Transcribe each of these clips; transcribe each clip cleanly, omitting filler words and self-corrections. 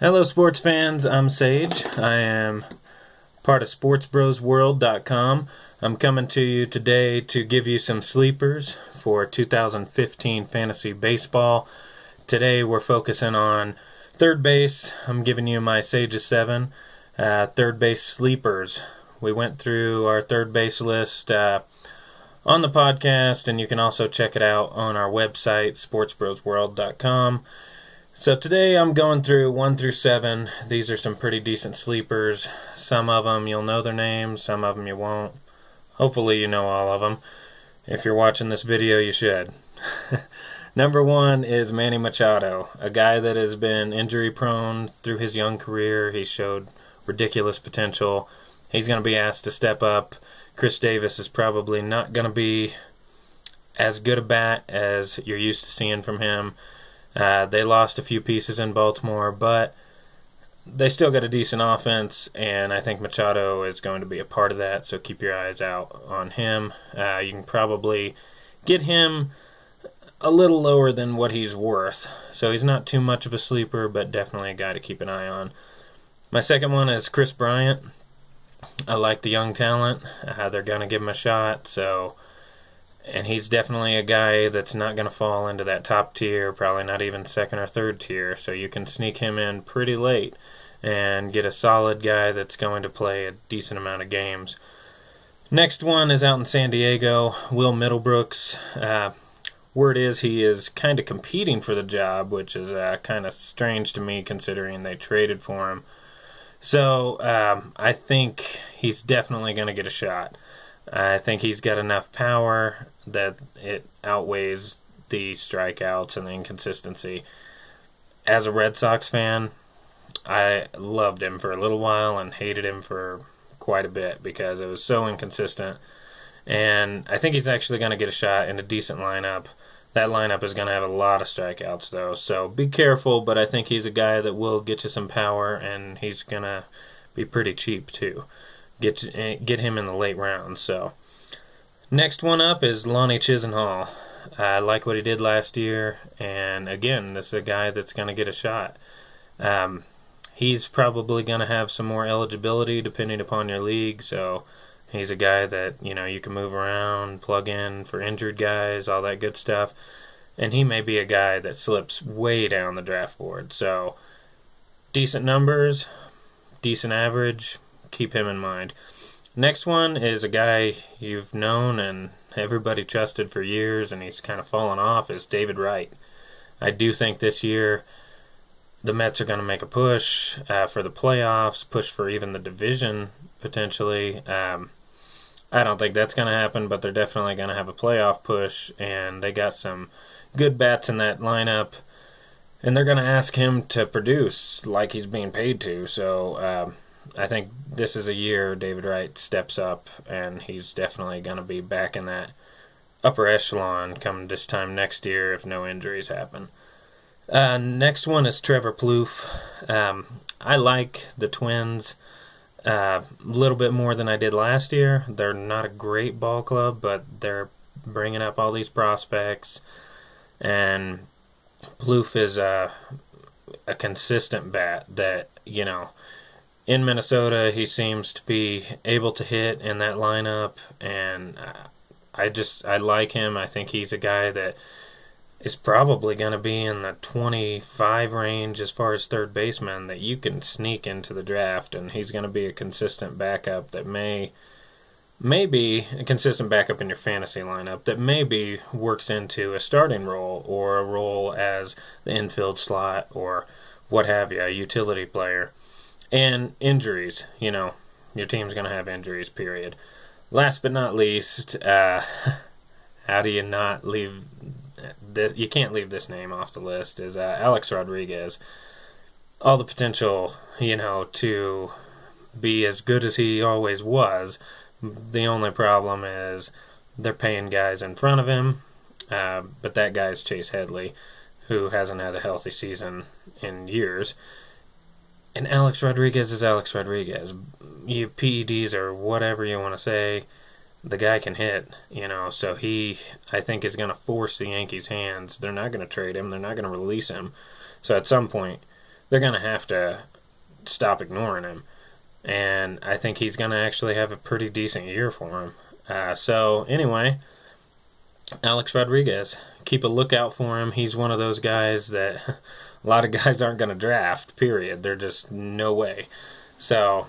Hello sports fans, I'm Sage. I am part of sportsbrosworld.com. I'm coming to you today to give you some sleepers for 2015 fantasy baseball. Today we're focusing on third base. I'm giving you my Sage's 7 third base sleepers. We went through our third base list on the podcast, and you can also check it out on our website, sportsbrosworld.com. So today I'm going through 1 through 7. These are some pretty decent sleepers. Some of them you'll know their names, some of them you won't. Hopefully you know all of them. If you're watching this video, you should. Number 1 is Manny Machado, a guy that has been injury prone through his young career. He showed ridiculous potential. He's going to be asked to step up. Chris Davis is probably not going to be as good a bat as you're used to seeing from him. They lost a few pieces in Baltimore, but they still got a decent offense, and I think Machado is going to be a part of that, so keep your eyes out on him. You can probably get him a little lower than what he's worth, so he's not too much of a sleeper, but definitely a guy to keep an eye on. My second one is Chris Bryant. I like the young talent. They're going to give him a shot, and he's definitely a guy that's not going to fall into that top tier, probably not even second or third tier, so you can sneak him in pretty late and get a solid guy that's going to play a decent amount of games. Next one is out in San Diego, Will Middlebrooks. Word is he is kind of competing for the job, which is kind of strange to me considering they traded for him. So I think he's definitely going to get a shot. I think he's got enough power that it outweighs the strikeouts and the inconsistency. As a Red Sox fan, I loved him for a little while and hated him for quite a bit because it was so inconsistent. And I think he's actually going to get a shot in a decent lineup. That lineup is going to have a lot of strikeouts, though, so be careful, but I think he's a guy that will get you some power, and he's going to be pretty cheap, too. Get him in the late rounds. So next one up is Lonnie Chisenhall. I like what he did last year, and again, this is a guy that's going to get a shot. He's probably going to have some more eligibility depending upon your league, so he's a guy that you can move around, plug in for injured guys, all that good stuff, and he may be a guy that slips way down the draft board. So decent numbers, decent average. Keep him in mind. Next one is a guy you've known and everybody trusted for years, and he's kind of fallen off, is David Wright. I do think this year the Mets are going to make a push for the playoffs, push for even the division potentially. I don't think that's going to happen, but they're definitely going to have a playoff push, and they got some good bats in that lineup, and they're going to ask him to produce like he's being paid to. So I think this is a year David Wright steps up, and he's definitely going to be back in that upper echelon come this time next year if no injuries happen. Next one is Trevor Plouffe. I like the Twins a little bit more than I did last year. They're not a great ball club, but they're bringing up all these prospects, and Plouffe is a consistent bat that, in Minnesota, he seems to be able to hit in that lineup, and I like him. I think he's a guy that is probably going to be in the 25 range as far as third baseman that you can sneak into the draft, and he's going to be a consistent backup that may be a consistent backup in your fantasy lineup that maybe works into a starting role or a role as the infield slot or what have you, a utility player. And injuries, your team's going to have injuries, period. Last but not least, how do you not leave this? You can't leave this name off the list, is Alex Rodriguez. All the potential, to be as good as he always was. The only problem is they're paying guys in front of him, but that guy's Chase Headley, who hasn't had a healthy season in years. And Alex Rodriguez is Alex Rodriguez. You PEDs or whatever you want to say, the guy can hit, so he, I think, is going to force the Yankees' hands. They're not going to trade him. They're not going to release him. So at some point, they're going to have to stop ignoring him. And I think he's going to actually have a pretty decent year for him. So anyway, Alex Rodriguez, keep a lookout for him. He's one of those guys that a lot of guys aren't going to draft, period. They're just no way. So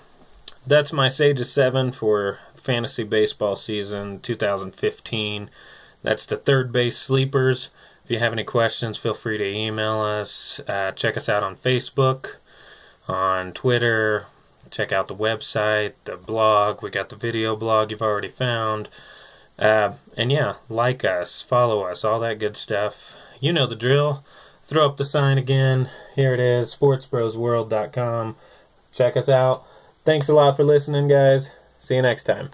that's my Sage's 7 for fantasy baseball season 2015. That's the third base sleepers. If you have any questions, feel free to email us. Check us out on Facebook, on Twitter. Check out the website, the blog. We got the video blog you've already found. And yeah, like us, follow us, all that good stuff. You know the drill. Throw up the sign again. Here it is, sportsbrosworld.com. Check us out. Thanks a lot for listening, guys. See you next time.